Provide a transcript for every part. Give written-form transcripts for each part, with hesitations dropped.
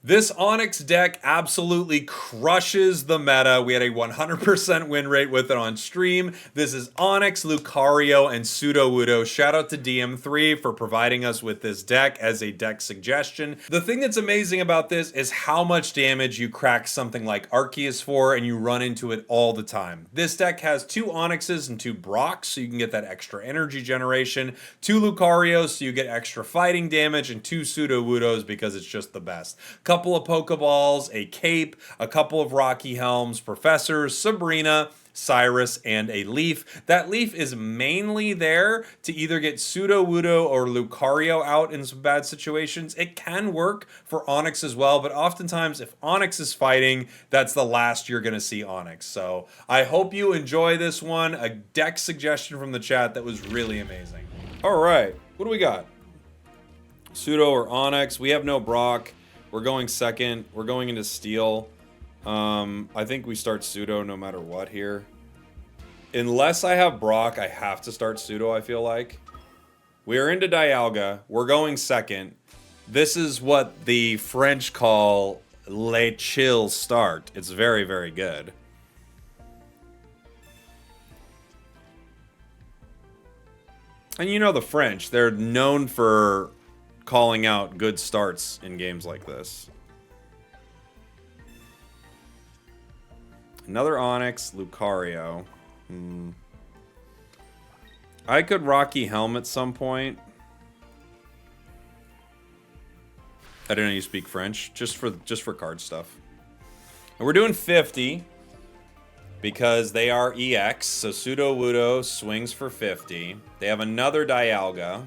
This Onix deck absolutely crushes the meta. We had a 100% win rate with it on stream. This is Onix, Lucario, and Sudowoodo. Shout out to DM3 for providing us with this deck as a deck suggestion. The thing that's amazing about this is how much damage you crack something like Arceus for, and you run into it all the time. This deck has 2 Onixes and 2 Brocks, so you can get that extra energy generation, 2 Lucarios, so you get extra fighting damage, and 2 Sudowoodos because it's just the best. Couple of Pokeballs, a Cape, a couple of Rocky Helms, Professors, Sabrina, Cyrus, and a Leaf. That Leaf is mainly there to either get Sudowoodo or Lucario out in some bad situations. It can work for Onix as well, but oftentimes if Onix is fighting, that's the last you're going to see Onix. So I hope you enjoy this one. A deck suggestion from the chat that was really amazing. All right, what do we got? Pseudo or Onix? We have no Brock. We're going second. We're going into Steel. I think we start Pseudo no matter what here. Unless I have Brock, I have to start Pseudo, I feel like. We are into Dialga. We're going second. This is what the French call le chill start. It's very, very good. And you know the French, they're known for calling out good starts in games like this. Another Onix, Lucario. I could Rocky Helm at some point. I don't know you speak French, just for card stuff. And we're doing 50 because they are EX, so Sudowoodo swings for 50. They have another Dialga.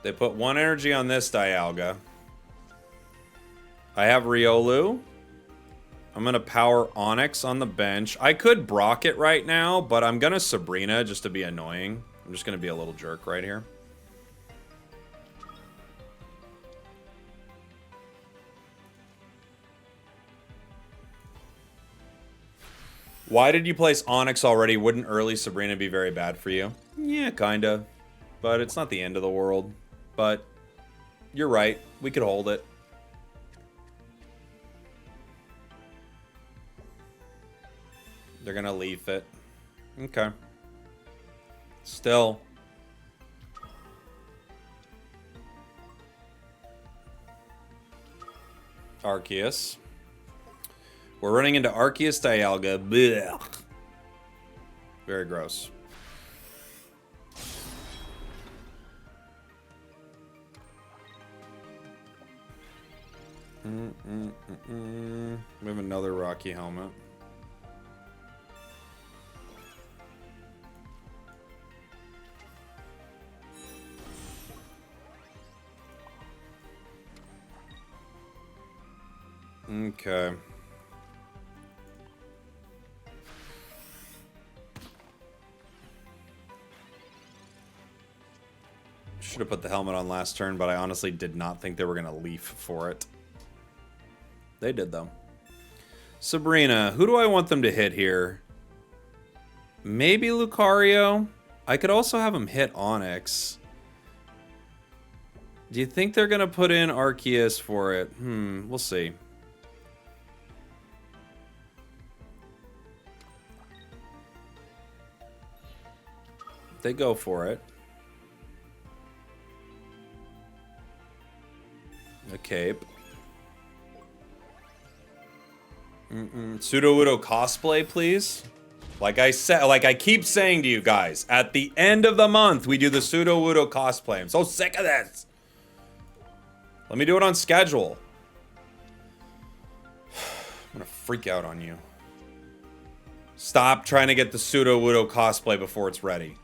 They put 1 energy on this Dialga. I have Riolu. I'm going to power Onix on the bench. I could Brock it right now, but I'm going to Sabrina just to be annoying. I'm just going to be a little jerk right here. Why did you place Onix already? Wouldn't early Sabrina be very bad for you? Yeah, kinda. But it's not the end of the world. But you're right. We could hold it. They're going to leaf it. Okay. Still. Arceus. We're running into Arceus Dialga. Blech. Very gross. We have another Rocky Helmet. Okay. Should have put the helmet on last turn, but I honestly did not think they were going to leaf for it. They did, though. Sabrina. Who do I want them to hit here? Maybe Lucario? I could also have them hit Onix. Do you think they're going to put in Arceus for it? We'll see. They go for it. A cape. Sudowoodo cosplay, please. Like I said, like I keep saying to you guys, at the end of the month, we do the Sudowoodo cosplay. I'm so sick of this. Let me do it on schedule. I'm gonna freak out on you. Stop trying to get the Sudowoodo cosplay before it's ready.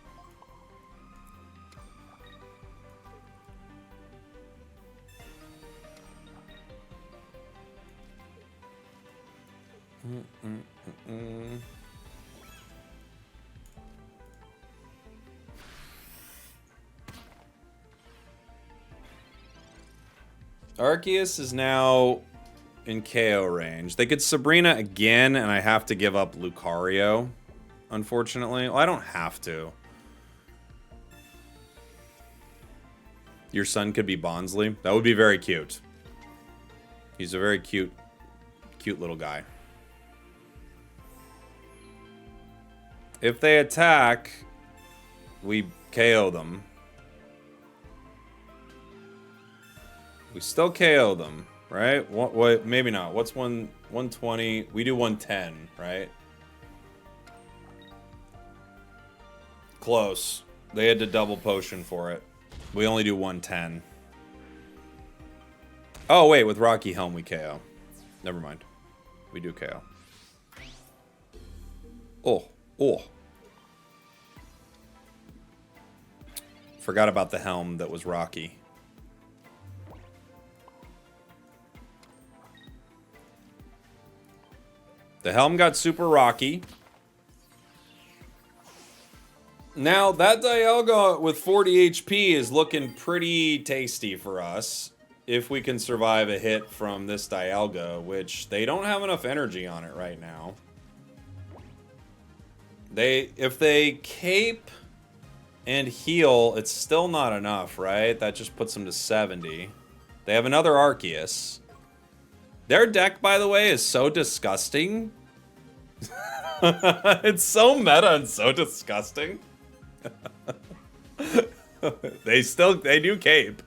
Arceus is now in KO range. They could Sabrina again, and I have to give up Lucario, unfortunately. Well, I don't have to. Your son could be Bonsly. That would be very cute. He's a very cute little guy. If they attack, we KO them. We still KO them, right? What? Maybe not. What's 120? We do 110, right? Close. They had to double potion for it. We only do 110. Oh, wait. With Rocky Helm, we KO. Never mind. We do KO. Oh. Oh. Forgot about the helm that was Rocky. The helm got super rocky. Now, that Dialga with 40 HP is looking pretty tasty for us. If we can survive a hit from this Dialga, which they don't have enough energy on it right now. If they cape and heal, it's still not enough, right? That just puts them to 70. They have another Arceus. Their deck, by the way, is so disgusting. It's so meta and so disgusting. They do cape.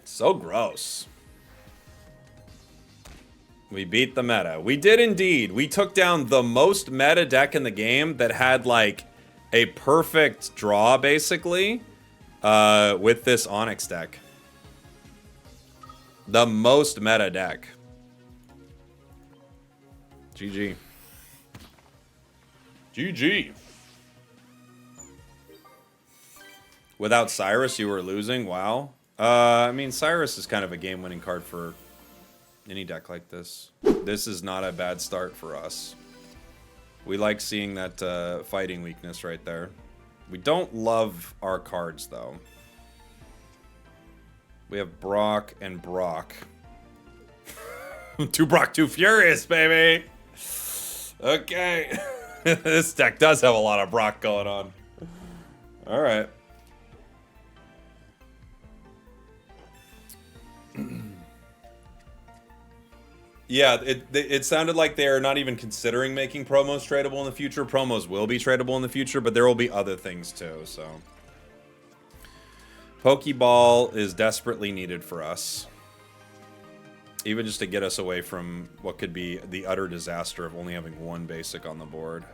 So gross. We beat the meta. We did indeed. We took down the most meta deck in the game that had like a perfect draw, basically, with this Onix deck. The most meta deck. GG. GG. Without Cyrus, you were losing? Wow. I mean, Cyrus is kind of a game-winning card for any deck like this. This is not a bad start for us. We like seeing that fighting weakness right there. We don't love our cards, though. We have Brock and Brock. Two Brock, two Furious, baby! Okay. This deck does have a lot of Brock going on. Alright. Yeah, it sounded like they're not even considering making promos tradable in the future. Promos will be tradable in the future, but there will be other things too, so. Pokeball is desperately needed for us. Even just to get us away from what could be the utter disaster of only having one basic on the board.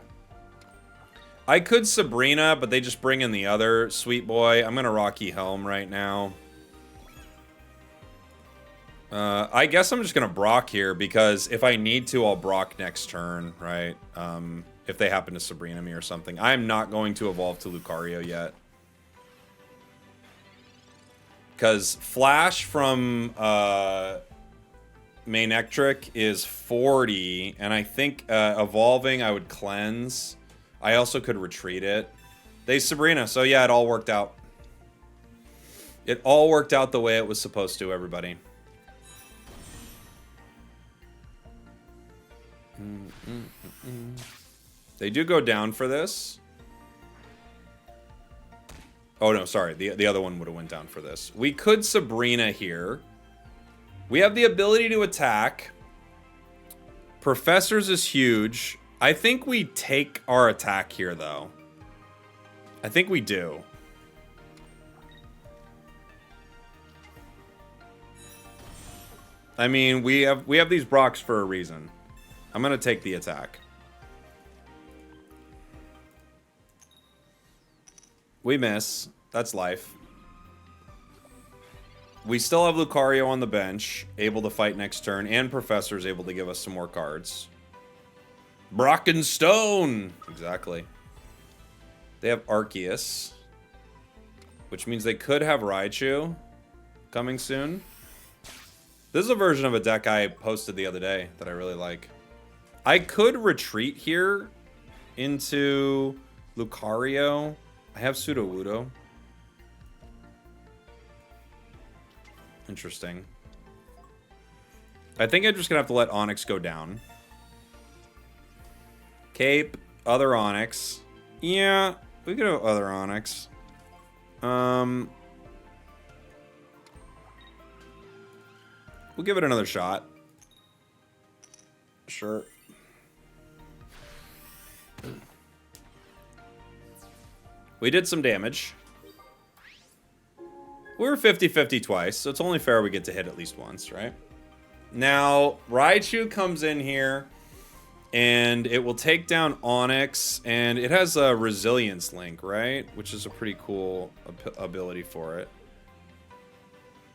I could Sabrina, but they just bring in the other sweet boy. I'm going to Rocky Helm right now. I guess I'm just going to Brock here, because if I need to, I'll Brock next turn, right? If they happen to Sabrina me or something. I'm not going to evolve to Lucario yet. Because Flash from Manectric is 40, and I think evolving I would cleanse. I also could retreat it. They Sabrina, so yeah, it all worked out. It all worked out the way it was supposed to, everybody. They do go down for this. Oh no, sorry. The other one would have went down for this. We could Sabrina here. We have the ability to attack. Professors is huge. I think we take our attack here, though. I think we do. I mean, we have these Brocks for a reason. I'm gonna take the attack. We miss. That's life. We still have Lucario on the bench, able to fight next turn, and Professor's able to give us some more cards. Brock and Stone! Exactly. They have Arceus, which means they could have Raichu coming soon. This is a version of a deck I posted the other day that I really like. I could retreat here into Lucario. I have Sudowoodo. Interesting. I think I'm just going to have to let Onix go down. Cape, other Onix. Yeah, we could have other Onix. We'll give it another shot. Sure. We did some damage. We were 50-50 twice, so it's only fair we get to hit at least once, right? Now, Raichu comes in here, and it will take down Onix, and it has a resilience link, right? Which is a pretty cool ability for it.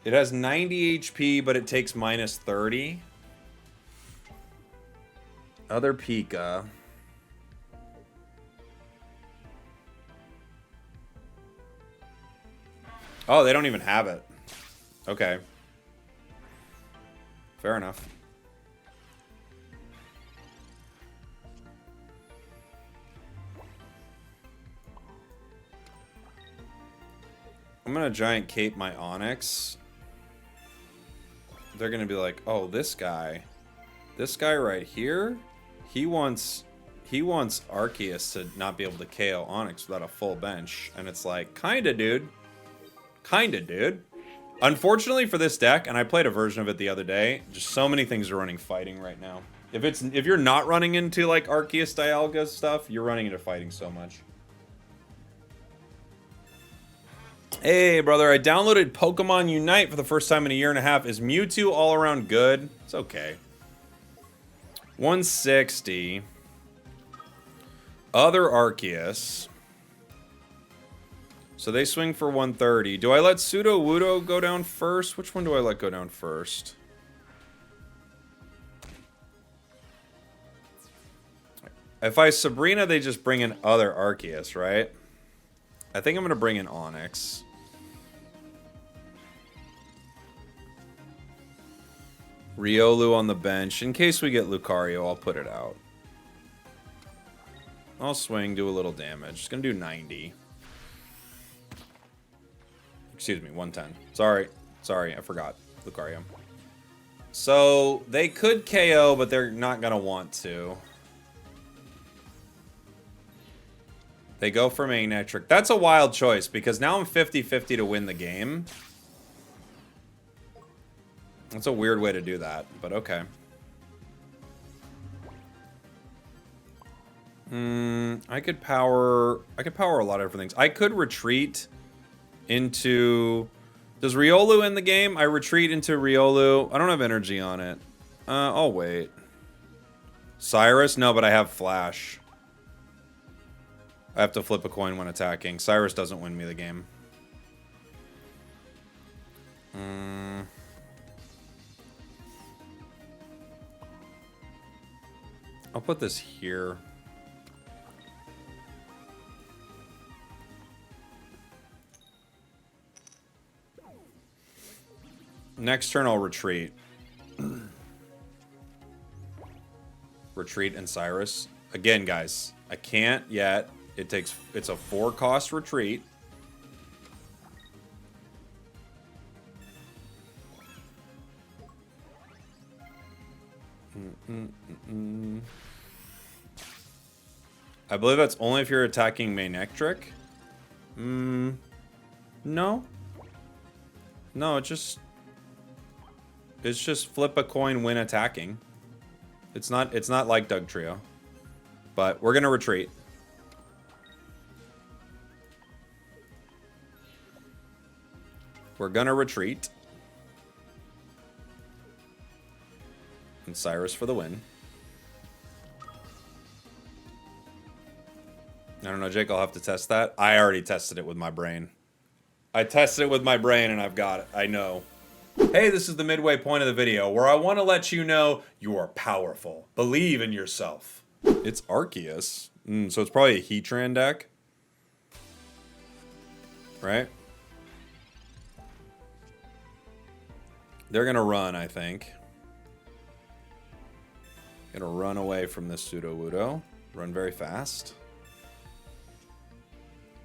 It has 90 HP, but it takes minus 30. Other Pika. Oh, they don't even have it. Okay. Fair enough. I'm gonna giant cape my Onix. They're gonna be like, oh, this guy right here, he wants Arceus to not be able to KO Onix without a full bench. And it's like, kinda, dude. Kinda, dude. Unfortunately for this deck, and I played a version of it the other day, just so many things are running fighting right now. If you're not running into like Arceus Dialga stuff, you're running into fighting so much. Hey, brother, I downloaded Pokemon Unite for the first time in a year and a half. Is Mewtwo all around good? It's okay. 160. Other Arceus. So they swing for 130. Do I let Sudowoodo go down first? Which one do I let go down first? If I Sabrina, they just bring in other Arceus, right? I think I'm going to bring in Onix. Riolu on the bench. In case we get Lucario, I'll put it out. I'll swing, do a little damage. It's going to do 90. Excuse me, 110. Sorry, I forgot. Lucario. So, they could KO, but they're not going to want to. They go for Magnetric. That's a wild choice, because now I'm 50-50 to win the game. That's a weird way to do that, but okay. I could power a lot of different things. I could retreat into... Does Riolu in the game? I retreat into Riolu. I don't have energy on it. I'll wait. Cyrus? No, but I have Flash. I have to flip a coin when attacking. Cyrus doesn't win me the game. I'll put this here. Next turn, I'll retreat. Retreat and Cyrus. Again, guys, I can't yet. It's a 4-cost retreat. I believe that's only if you're attacking Magnetric. No. No, it's just flip a coin when attacking. It's not like Doug Trio. But we're gonna retreat. We're gonna retreat. And Cyrus for the win. I don't know, Jake, I'll have to test that. I already tested it with my brain. I tested it with my brain and I've got it. I know. Hey, this is the midway point of the video where I want to let you know you are powerful. Believe in yourself. It's Arceus. So it's probably a Heatran deck. Right? They're going to run, I think. Going to run away from this Sudowoodo. Run very fast.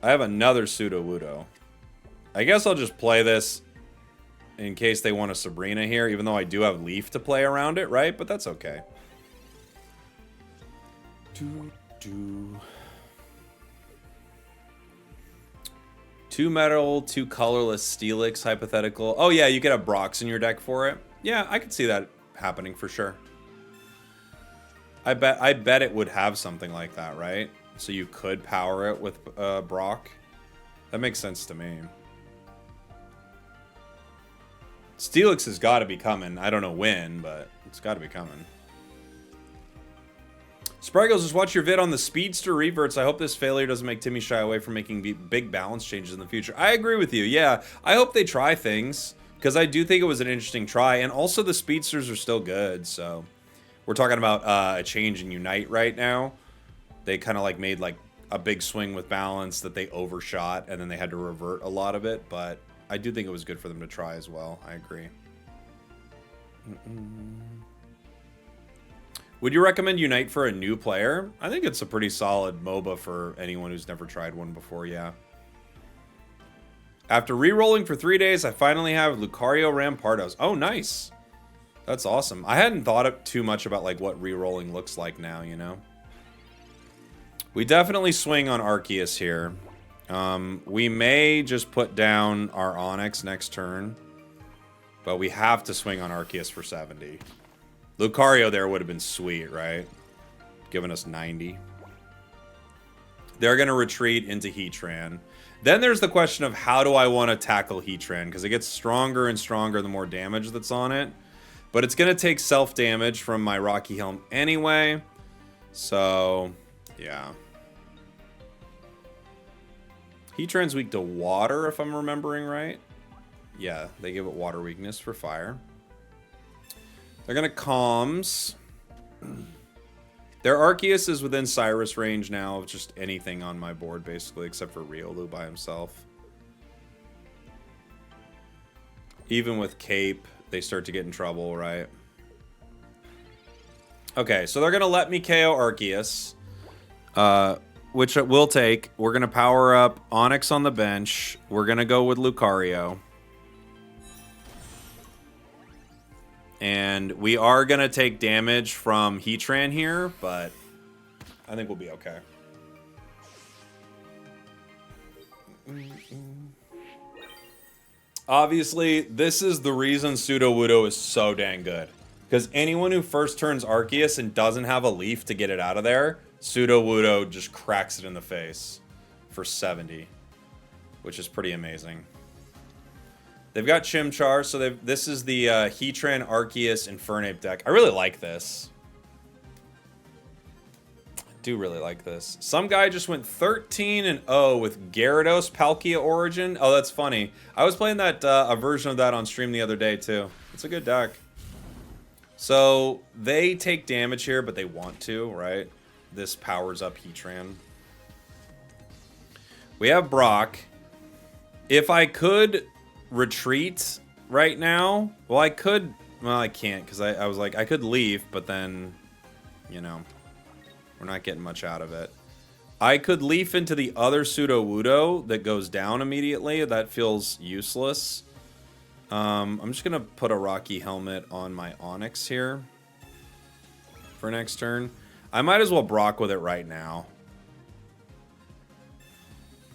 I have another Sudowoodo. I guess I'll just play this in case they want a Sabrina here, even though I do have Leaf to play around it, right? But that's okay. Two metal, two colorless Steelix, hypothetical. Oh yeah, you could have Brox in your deck for it. Yeah, I could see that happening for sure. I bet it would have something like that, right? So you could power it with Brock. That makes sense to me. Steelix has got to be coming. I don't know when, but it's got to be coming. Spragels, just watch your vid on the Speedster reverts. I hope this failure doesn't make Timmy shy away from making big balance changes in the future. I agree with you. Yeah, I hope they try things, because I do think it was an interesting try. And also the Speedsters are still good, so... We're talking about a change in Unite right now. They kind of like made like a big swing with balance that they overshot, and then they had to revert a lot of it. But I do think it was good for them to try as well. I agree. Would you recommend Unite for a new player? I think it's a pretty solid MOBA for anyone who's never tried one before, yeah. After re-rolling for 3 days, I finally have Lucario Rampardos. Oh, nice. That's awesome. I hadn't thought too much about like what re-rolling looks like now, you know? We definitely swing on Arceus here. We may just put down our Onix next turn, but we have to swing on Arceus for 70. Lucario there would have been sweet, right? Giving us 90. They're going to retreat into Heatran. Then there's the question of how do I want to tackle Heatran, because it gets stronger and stronger the more damage that's on it. But it's going to take self-damage from my Rocky Helm anyway. So, yeah. Heatran's weak to water, if I'm remembering right. Yeah, they give it water weakness for fire. They're going to Calms. Their Arceus is within Cyrus range now of just anything on my board, basically, except for Riolu by himself. Even with Cape, they start to get in trouble, right? Okay, so they're going to let me KO Arceus, which it will take. We're going to power up Onix on the bench. We're going to go with Lucario. And we are going to take damage from Heatran here, but I think we'll be okay. Obviously, this is the reason Sudowoodo is so dang good. Because anyone who first turns Arceus and doesn't have a leaf to get it out of there, Sudowoodo just cracks it in the face for 70. Which is pretty amazing. They've got Chimchar, so this is the Heatran Arceus Infernape deck. I really like this. I do really like this. Some guy just went 13-0 with Gyarados Palkia Origin. Oh, that's funny. I was playing that a version of that on stream the other day, too. It's a good deck. So, they take damage here, but they want to, right? This powers up Heatran. We have Brock. If I could retreat right now, well, I could... Well, I can't, because I was like, I could leave, but then, you know... We're not getting much out of it. I could leaf into the other Sudowoodo that goes down immediately. That feels useless. I'm just going to put a Rocky Helmet on my Onix here for next turn. I might as well Brock with it right now.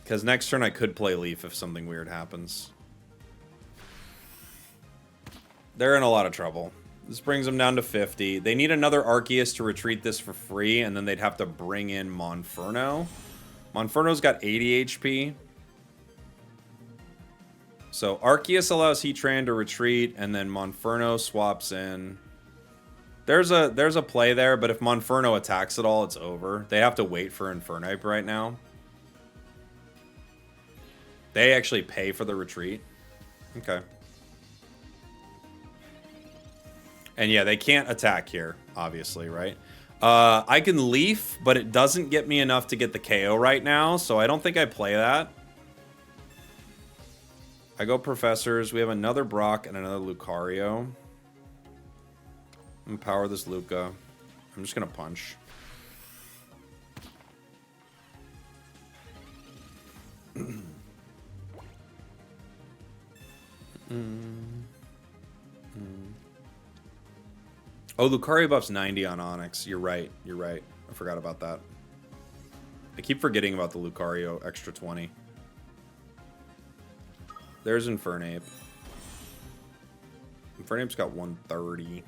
Because next turn I could play Leaf if something weird happens. They're in a lot of trouble. This brings them down to 50. They need another Arceus to retreat this for free, and then they'd have to bring in Monferno. Monferno's got 80 HP. So Arceus allows Heatran to retreat, and then Monferno swaps in. There's a play there, but if Monferno attacks at all, it's over. They have to wait for Infernape right now. They actually pay for the retreat. Okay. And yeah, they can't attack here, obviously, right? I can Leaf, but it doesn't get me enough to get the KO right now, so I don't think I play that. I go Professors. We have another Brock and another Lucario. I'm going to power this Luca. I'm just going to punch. Oh, Lucario buffs 90 on Onix. You're right. You're right. I forgot about that. I keep forgetting about the Lucario extra 20. There's Infernape. Infernape's got 130.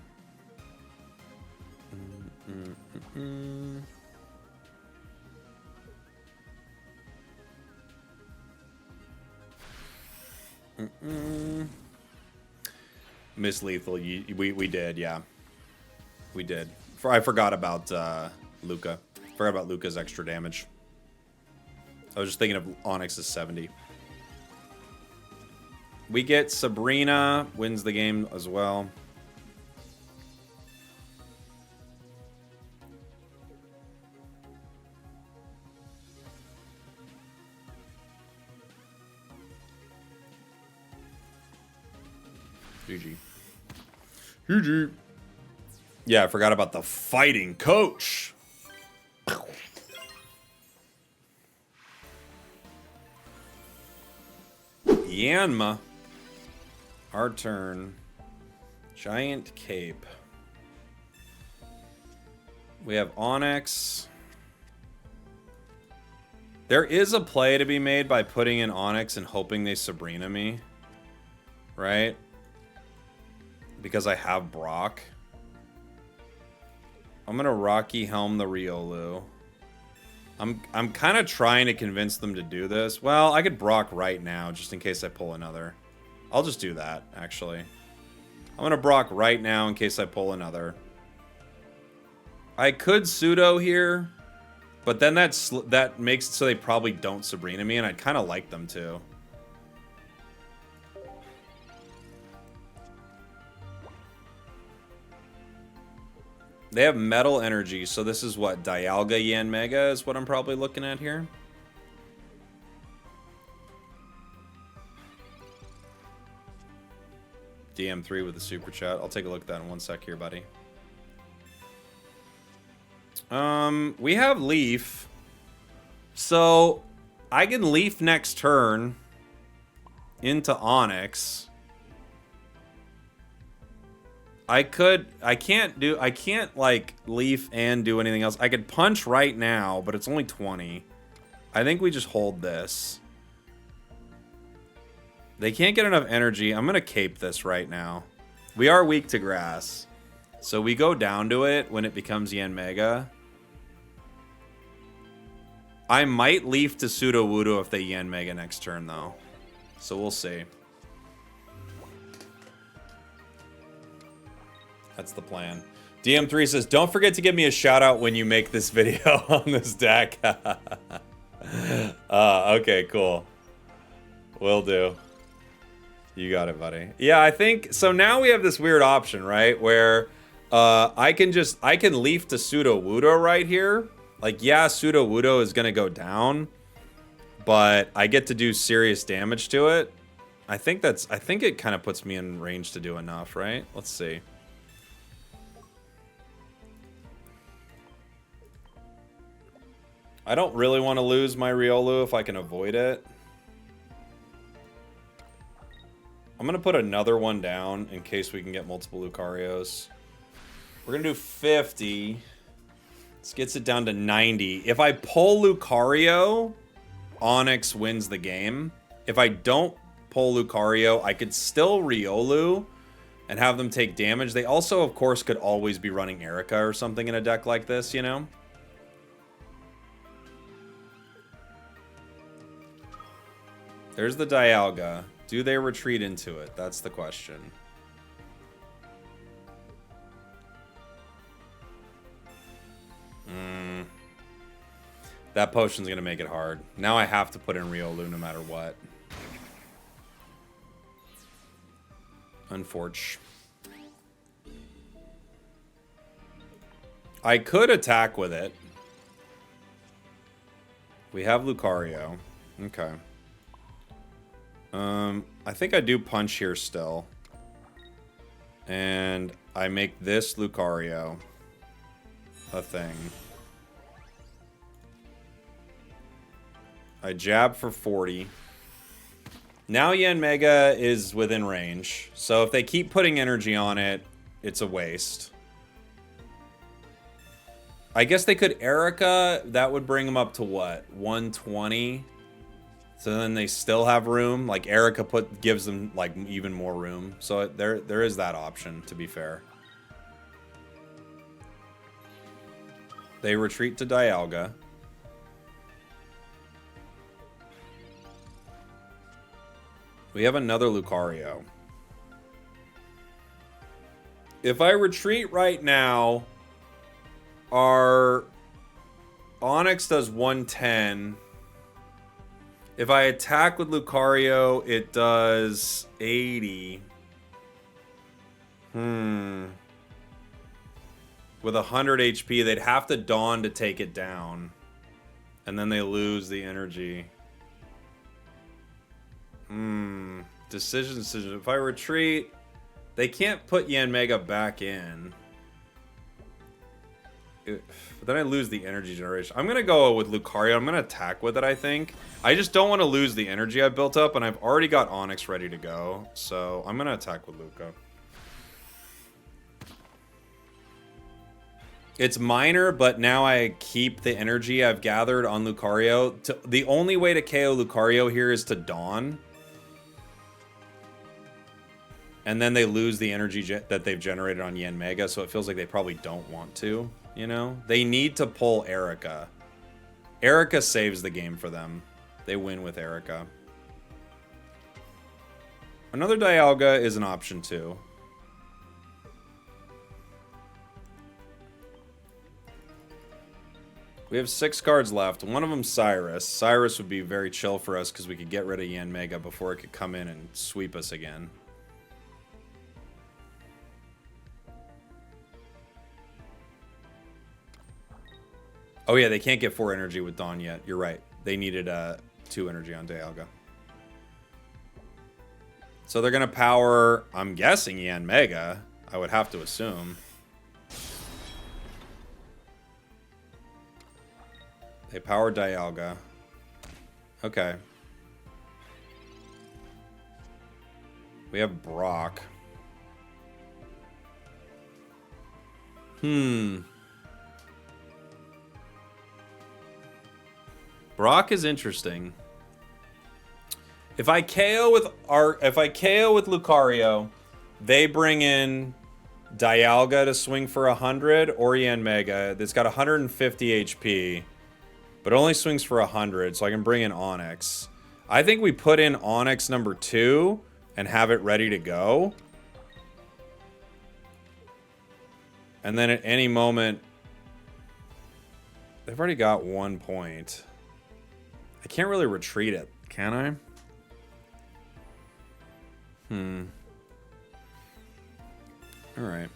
Miss Lethal, we did, yeah. We did. I forgot about Luca. Forgot about Luca's extra damage. I was just thinking of Onix's 70. We get Sabrina, wins the game as well. GG. GG. Yeah, I forgot about the fighting coach. Yanma. Our turn. Giant Cape. We have Onix. There is a play to be made by putting in Onix and hoping they Sabrina me. Right? Because I have Brock. I'm gonna Rocky Helm the Riolu. I'm kind of trying to convince them to do this. Well, I could Brock right now, just in case I pull another. I'll just do that, actually. I'm gonna Brock right now in case I pull another. I could Pseudo here, but then that makes it so they probably don't Sabrina me, and I'd kind of like them to. They have Metal Energy, so this is what? Dialga Yanmega is what I'm probably looking at here. DM3 with the super chat. I'll take a look at that in 1 sec here, buddy. We have Leaf. So, I can Leaf next turn into Onix. I can't like Leaf and do anything else. I could punch right now, but it's only 20. I think we just hold this. They can't get enough energy. I'm gonna cape this right now. We are weak to grass. So we go down to it when it becomes Yanmega. I might Leaf to Sudowoodo if they Yanmega next turn though. So we'll see. That's the plan. DM3 says, don't forget to give me a shout out when you make this video on this deck. Okay, cool. Will do. You got it, buddy. Yeah, I think, so now we have this weird option, right? Where I can Leaf to Sudowoodo right here. Like, yeah, Sudowoodo is going to go down, but I get to do serious damage to it. I think it kind of puts me in range to do enough, right? Let's see. I don't really want to lose my Riolu if I can avoid it. I'm going to put another one down in case we can get multiple Lucarios. We're going to do 50. This gets it down to 90. If I pull Lucario, Onix wins the game. If I don't pull Lucario, I could still Riolu and have them take damage. They also, of course, could always be running Erica or something in a deck like this, you know? There's the Dialga. Do they retreat into it? That's the question. That potion's going to make it hard. Now I have to put in Riolu no matter what. Unfortunate. I could attack with it. We have Lucario. Okay. I think I do punch here still. And I make this Lucario a thing. I jab for 40. Now Yanmega is within range. So if they keep putting energy on it, it's a waste. I guess they could Erica. That would bring them up to what? 120. So then they still have room. Like Erica gives them like even more room. So there is that option, to be fair. They retreat to Dialga. We have another Lucario. If I retreat right now, our Onix does 110. If I attack with Lucario, it does 80. With 100 HP, they'd have to Dawn to take it down. And then they lose the energy. Decision. If I retreat, they can't put Yanmega back in. But then I lose the energy generation. I'm going to go with Lucario. I'm going to attack with it, I think. I just don't want to lose the energy I've built up, and I've already got Onix ready to go. So I'm going to attack with Luca. It's minor, but now I keep the energy I've gathered on Lucario. The only way to KO Lucario here is to Dawn. And then they lose the energy that they've generated on Yanmega, so it feels like they probably don't want to, you know? They need to pull Erica. Erica saves the game for them. They win with Erica. Another Dialga is an option too. We have 6 cards left. One of them Cyrus. Cyrus would be very chill for us because we could get rid of Yanmega before it could come in and sweep us again. Oh yeah, they can't get 4 energy with Dawn yet. You're right. They needed 2 energy on Dialga. So they're going to power, I'm guessing, Yanmega. I would have to assume. They power Dialga. Okay. We have Brock. Brock is interesting. If I KO with Lucario, they bring in Dialga to swing for 100 or Yanmega. That's got 150 HP, but only swings for 100, so I can bring in Onix. I think we put in Onix number 2 and have it ready to go. And then at any moment, they've already got 1 point. I can't really retreat it, can I? All right.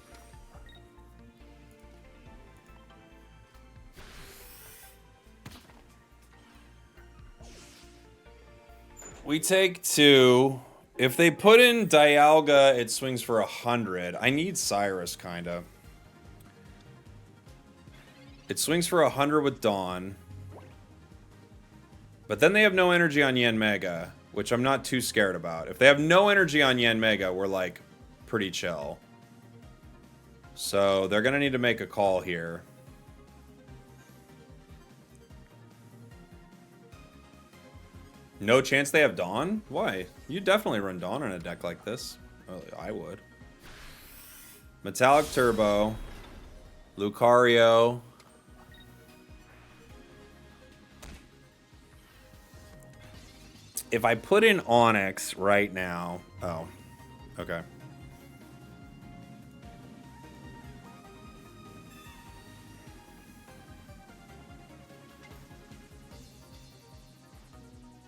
We take 2. If they put in Dialga, it swings for 100. I need Cyrus, kinda. It swings for 100 with Dawn. But then they have no energy on Yanmega, which I'm not too scared about. If they have no energy on Yanmega, we're, like, pretty chill. So they're going to need to make a call here. No chance they have Dawn? Why? You definitely run Dawn in a deck like this. Well, I would. Metallic Turbo. Lucario. If I put in Onix right now... Oh, okay.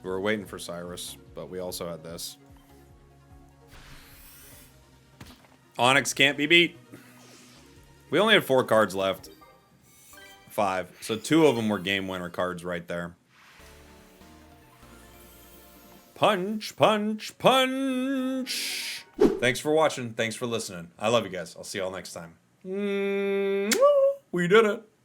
We were waiting for Cyrus, but we also had this. Onix can't be beat. We only had 4 cards left. 5. So 2 of them were game winner cards right there. Punch, punch, punch. Thanks for watching. Thanks for listening. I love you guys. I'll see y'all next time. We did it.